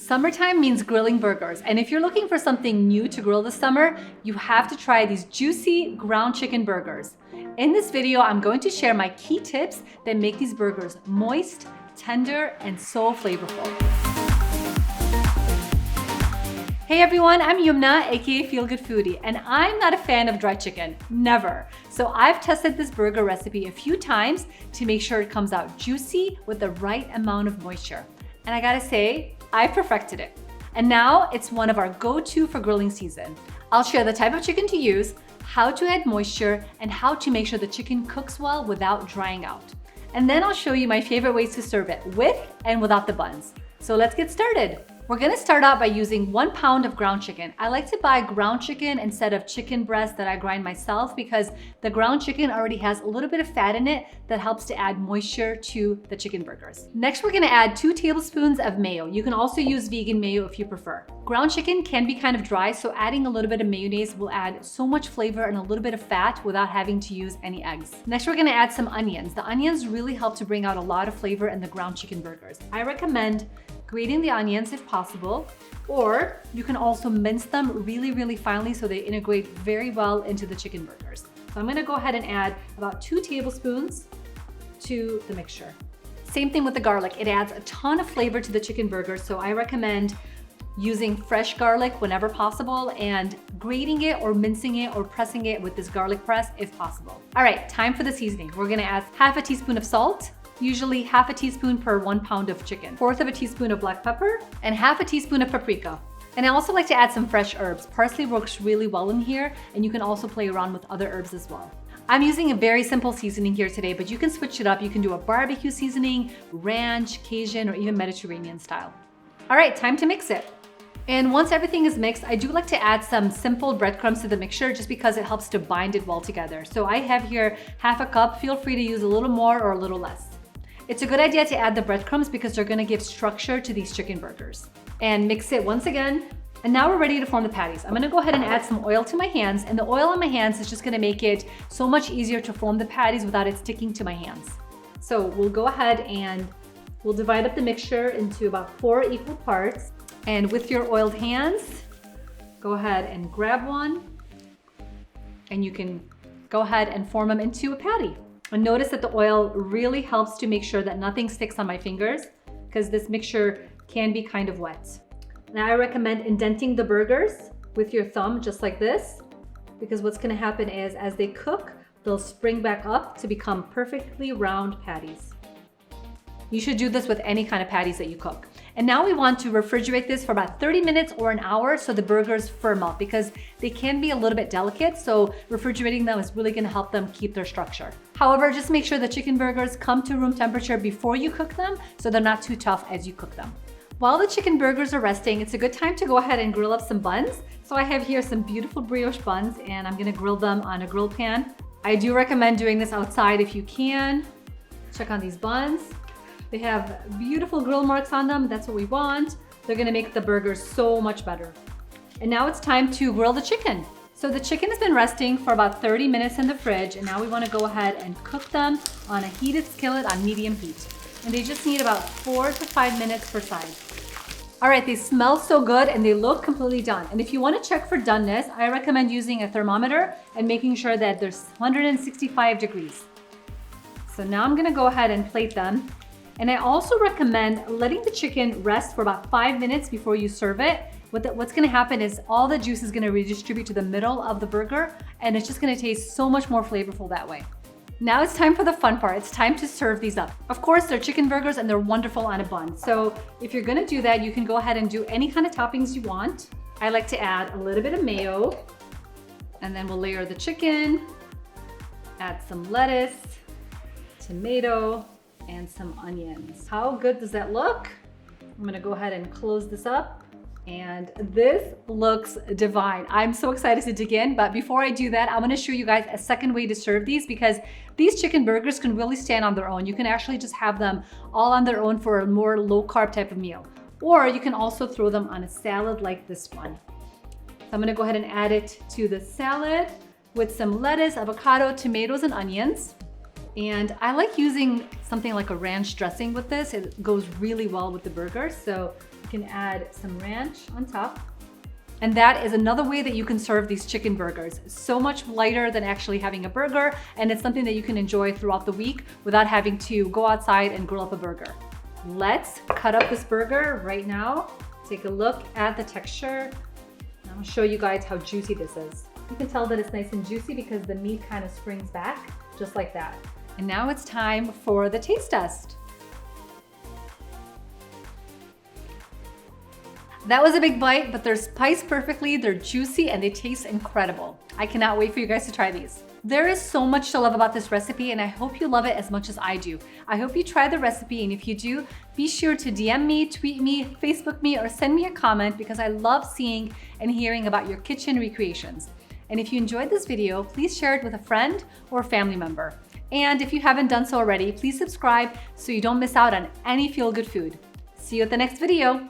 Summertime means grilling burgers, and if you're looking for something new to grill this summer, you have to try these juicy ground chicken burgers. In this video, I'm going to share my key tips that make these burgers moist, tender, and so flavorful. Hey everyone, I'm Yumna, aka Feel Good Foodie, and I'm not a fan of dry chicken, never. So I've tested this burger recipe a few times to make sure it comes out juicy with the right amount of moisture. And I gotta say, I perfected it. And now it's one of our go-to for grilling season. I'll share the type of chicken to use, how to add moisture, and how to make sure the chicken cooks well without drying out. And then I'll show you my favorite ways to serve it with and without the buns. So let's get started. We're gonna start out by using 1 pound of ground chicken. I like to buy ground chicken instead of chicken breast that I grind myself because the ground chicken already has a little bit of fat in it that helps to add moisture to the chicken burgers. Next, we're gonna add 2 tablespoons of mayo. You can also use vegan mayo if you prefer. Ground chicken can be kind of dry, so adding a little bit of mayonnaise will add so much flavor and a little bit of fat without having to use any eggs. Next, we're gonna add some onions. The onions really help to bring out a lot of flavor in the ground chicken burgers. I recommend grating the onions if possible, or you can also mince them really finely so they integrate very well into the chicken burgers. So I'm gonna go ahead and add about 2 tablespoons to the mixture. Same thing with the garlic. It adds a ton of flavor to the chicken burgers, so I recommend using fresh garlic whenever possible and grating it or mincing it or pressing it with this garlic press if possible. All right, time for the seasoning. We're gonna add half a teaspoon of salt, usually half a teaspoon per 1 pound of chicken, 1/4 of a teaspoon of black pepper, and half a teaspoon of paprika. And I also like to add some fresh herbs. Parsley works really well in here, and you can also play around with other herbs as well. I'm using a very simple seasoning here today, but you can switch it up. You can do a barbecue seasoning, ranch, Cajun, or even Mediterranean style. All right, time to mix it. And once everything is mixed, I do like to add some simple breadcrumbs to the mixture just because it helps to bind it well together. So I have here half a cup. Feel free to use a little more or a little less. It's a good idea to add the breadcrumbs because they're gonna give structure to these chicken burgers. And mix it once again. And now we're ready to form the patties. I'm gonna go ahead and add some oil to my hands, and the oil on my hands is just gonna make it so much easier to form the patties without it sticking to my hands. So we'll go ahead and we'll divide up the mixture into about 4 equal parts. And with your oiled hands, go ahead and grab one, and you can go ahead and form them into a patty. And notice that the oil really helps to make sure that nothing sticks on my fingers because this mixture can be kind of wet. Now I recommend indenting the burgers with your thumb just like this, because what's gonna happen is as they cook, they'll spring back up to become perfectly round patties. You should do this with any kind of patties that you cook. And now we want to refrigerate this for about 30 minutes or an hour so the burgers firm up because they can be a little bit delicate. So refrigerating them is really gonna help them keep their structure. However, just make sure the chicken burgers come to room temperature before you cook them so they're not too tough as you cook them. While the chicken burgers are resting, it's a good time to go ahead and grill up some buns. So I have here some beautiful brioche buns and I'm gonna grill them on a grill pan. I do recommend doing this outside if you can. Check on these buns. They have beautiful grill marks on them. That's what we want. They're gonna make the burgers so much better. And now it's time to grill the chicken. So the chicken has been resting for about 30 minutes in the fridge, and now we wanna go ahead and cook them on a heated skillet on medium heat. And they just need about 4 to 5 minutes per side. All right, they smell so good and they look completely done. And if you wanna check for doneness, I recommend using a thermometer and making sure that there's 165 degrees. So now I'm gonna go ahead and plate them. And I also recommend letting the chicken rest for about 5 minutes before you serve it. What's gonna happen is all the juice is gonna redistribute to the middle of the burger and it's just gonna taste so much more flavorful that way. Now it's time for the fun part. It's time to serve these up. Of course, they're chicken burgers and they're wonderful on a bun. So if you're gonna do that, you can go ahead and do any kind of toppings you want. I like to add a little bit of mayo, and then we'll layer the chicken, add some lettuce, tomato, and some onions. How good does that look? I'm gonna go ahead and close this up. And this looks divine. I'm so excited to dig in, but before I do that, I'm gonna show you guys a second way to serve these because these chicken burgers can really stand on their own. You can actually just have them all on their own for a more low-carb type of meal. Or you can also throw them on a salad like this one. So I'm gonna go ahead and add it to the salad with some lettuce, avocado, tomatoes, and onions. And I like using something like a ranch dressing with this. It goes really well with the burger. So You can add some ranch on top. And that is another way that you can serve these chicken burgers. So much lighter than actually having a burger, and it's something that you can enjoy throughout the week without having to go outside and grill up a burger. Let's cut up this burger right now. Take a look at the texture. I'll show you guys how juicy this is. You can tell that it's nice and juicy because the meat kind of springs back, just like that. And now it's time for the taste test. That was a big bite, but they're spiced perfectly, they're juicy, and they taste incredible. I cannot wait for you guys to try these. There is so much to love about this recipe, and I hope you love it as much as I do. I hope you try the recipe, and if you do, be sure to DM me, tweet me, Facebook me, or send me a comment because I love seeing and hearing about your kitchen recreations. And if you enjoyed this video, please share it with a friend or family member. And if you haven't done so already, please subscribe so you don't miss out on any feel-good food. See you at the next video.